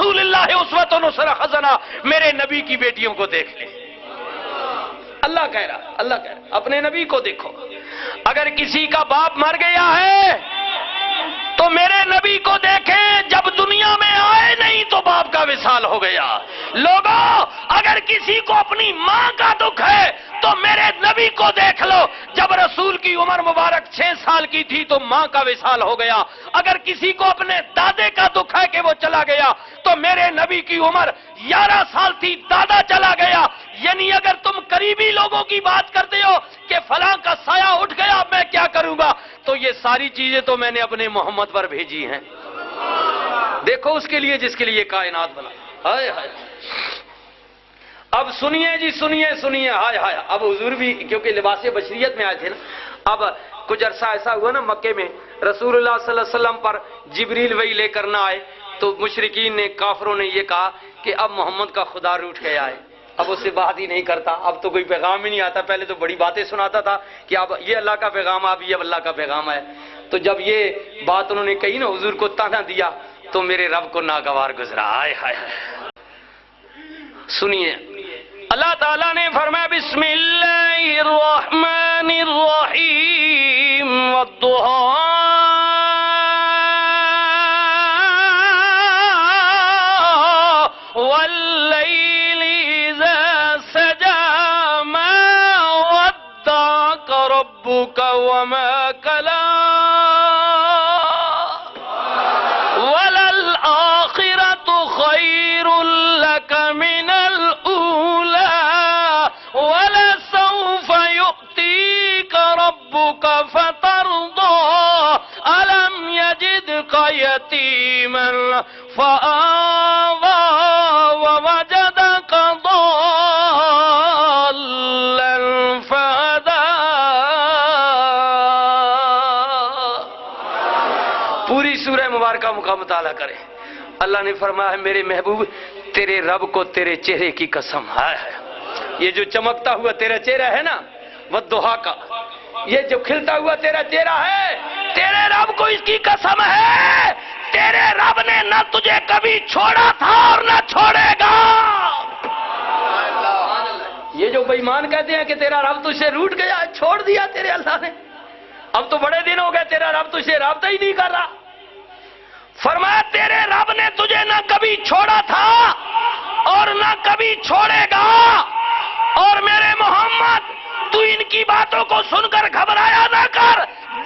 رسول اللہ اسوۃ حسنہ، میرے نبی کی بیٹیوں کو دیکھ لے۔ اللہ کہہ رہا اپنے نبی کو دیکھو۔ اگر کسی کا باپ مر گیا ہے تو میرے نبی کو دیکھیں، جب دنیا میں آئے نہیں تو باپ کا وصال ہو گیا۔ لوگوں، اگر کسی کو اپنی ماں کا دکھ ہے تو میرے نبی کو دیکھ لو، جب رسول کی عمر مبارک 6 سال کی تھی تو ماں کا وصال ہو گیا۔ اگر کسی کو اپنے دادے کا دکھ ہے کہ وہ چلا گیا تو میرے نبی کی عمر 11 سال تھی، دادا چلا گیا۔ یعنی اگر تم قریبی لوگوں کی بات کرتے ہو کہ فلاں کا سایہ اٹھ گیا میں کیا کروں گا، تو یہ ساری چیزیں تو میں نے اپنے محمد پر بھیجی ہیں۔ دیکھو اس کے لیے جس کے لیے کائنات بنا۔ ہائے ہائے، اب سنیے جی، سنیے ہائے ہائے۔ اب حضور بھی کیونکہ لباس بشریت میں آئے تھے نا، اب کچھ عرصہ ایسا ہوا نا مکے میں رسول اللہ صلی اللہ علیہ وسلم پر جبریل وحی لے کر نہ آئے تو مشرکین نے، کافروں نے یہ کہا کہ اب محمد کا خدا روٹھ گیا ہے، اب اس سے بات ہی نہیں کرتا، اب تو کوئی پیغام ہی نہیں آتا۔ پہلے تو بڑی باتیں سناتا تھا کہ اب یہ اللہ کا پیغام، اب یہ اللہ کا پیغام ہے۔ تو جب یہ بات انہوں نے کہی نا، حضور کو تانا دیا تو میرے رب کو ناگوار گزرا۔ ہائے ہائے ہائے، سنیے اللہ تعالیٰ نے فرمایا بسم اللہ الرحمن الرحیم والضحیٰ واللیل اذا سجا ما ودعک ربک وما کلا وللآخرۃ خیر لک من وَلَسَوْفَ يُؤْتِيكَ رَبُّكَ فَتَرْضَىٰ أَلَمْ يَجِدْكَ يَتِيمًا فَآوَىٰ وَوَجَدَكَ ضَالًّا فَهَدَىٰ۔ پوری سورہ مبارکہ کا مطالعہ کریں۔ اللہ نے فرمایا ہے میرے محبوب تیرے رب کو تیرے چہرے کی قسم ہے، یہ جو چمکتا ہوا تیرا چہرہ ہے نا، والضحیٰ کا، یہ جو کھلتا ہوا تیرا چہرہ ہے، تیرے رب کو اس کی قسم ہے، تیرے رب نے نہ تجھے کبھی چھوڑا تھا اور نہ چھوڑے گا۔ یہ جو بے ایمان کہتے ہیں کہ تیرا رب تجھ سے روٹ گیا، چھوڑ دیا تیرے اللہ نے، اب تو بڑے دن ہو گئے تیرا رب تجھ سے رابطہ ہی نہیں کر رہا۔ فرمایا تیرے رب نے تجھے نہ کبھی چھوڑا تھا اور نہ کبھی چھوڑے گا۔ اور میرے محمد تو ان کی باتوں کو سن کر گھبرایا نہ کر،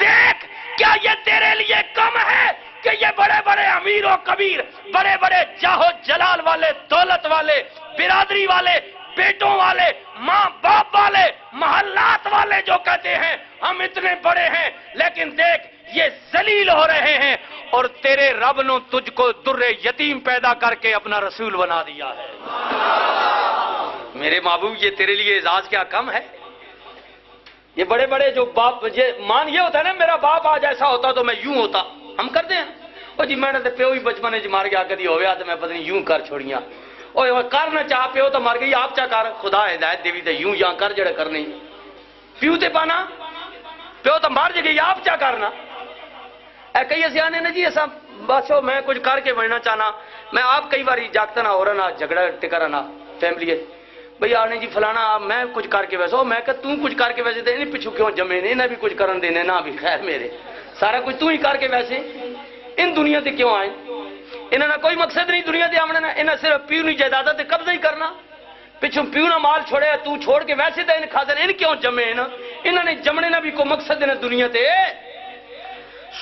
دیکھ کیا یہ تیرے لیے کم ہے کہ یہ بڑے بڑے امیر و کبیر، بڑے بڑے جاہ و جلال والے، دولت والے، برادری والے، بیٹوں والے، ماں باپ والے، محلات والے جو کہتے ہیں ہم اتنے بڑے ہیں، لیکن دیکھ یہ ذلیل ہو رہے ہیں، اور تیرے رب نے تجھ کو در یتیم پیدا کر کے اپنا رسول بنا دیا ہے۔ میرے محبوب یہ تیرے لیے اعزاز کیا کم ہے؟ یہ بڑے بڑے جو باپ، یہ مان یہ ہوتا ہے نا میرا باپ آج ایسا ہوتا تو میں یوں ہوتا، ہم کرتے ہیں وہ جی میں نے پیو ہی بچپنے چ مار گیا کدی ہویا تو میں پتہ نہیں یوں کر چھوڑیاں، وہ کر نہ چاہ پیو تو مر گئی آپ چا کر، خدا ہدایت دیوی تے یوں یا کر جڑے کرنے پیو تے پانا، پیو تو مر گئی آپ چا کرنا۔ اے کئی سیانے نے جی ایسا بادشاہ میں کچھ کر کے بننا چاہنا، میں آپ کئی باری جاگتا نہ ہو رہا نہ جھگڑا ٹکرا نہ فیملی ہے بھئی آنے جی فلانا میں کچھ کر کے ویسے میں کہ توں کچھ کر کے ویسے دے نہیں پچھو کیوں جمے نے نہ بھی کچھ کرن دینے نہ بھی خیر میرے سارا کچھ تو ہی کر کے ویسے ان دنیا تے کیوں آئے، انہاں نے کوئی مقصد نہیں دنیا تے آمنے، انہاں صرف پیو نہیں جائیداد تے قبضہ ہی کرنا، پچھوں پیو نہ مال چھوڑے تو چھوڑ کے ویسے تے ان کھادن ان کیوں جمے انہاں نے جمنے نہ بھی کوئی مقصد نہ دنیا تے۔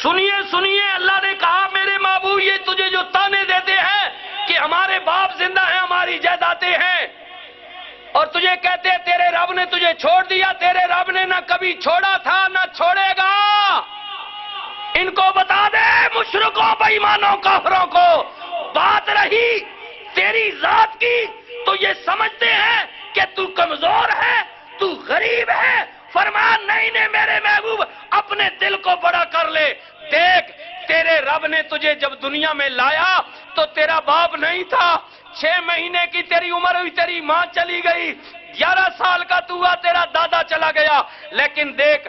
سنیے سنیے اللہ نے کہا میرے محبوب یہ تجھے جو تانے دیتے ہیں کہ ہمارے باپ زندہ ہیں ہماری جائیدادیں ہیں، اور تجھے کہتے ہیں تیرے رب نے تجھے چھوڑ دیا، تیرے رب نے نہ کبھی چھوڑا تھا نہ چھوڑے گا، ان کو بتا دے مشرکوں بے ایمانوں کافروں کو، بات رہی تیری ذات کی تو یہ سمجھتے ہیں کہ تو کمزور ہے، تو غریب ہے، فرمایا نہیں نہیں میرے محبوب اپنے دل کو بڑا کر لے، دیکھ تیرے رب نے تجھے جب دنیا میں لایا تو تیرا باپ نہیں تھا، 6 مہینے کی تیری عمر ہوئی تیری ماں چلی گئی، 11 سال کا تو ہوا تیرا دادا چلا گیا، لیکن دیکھ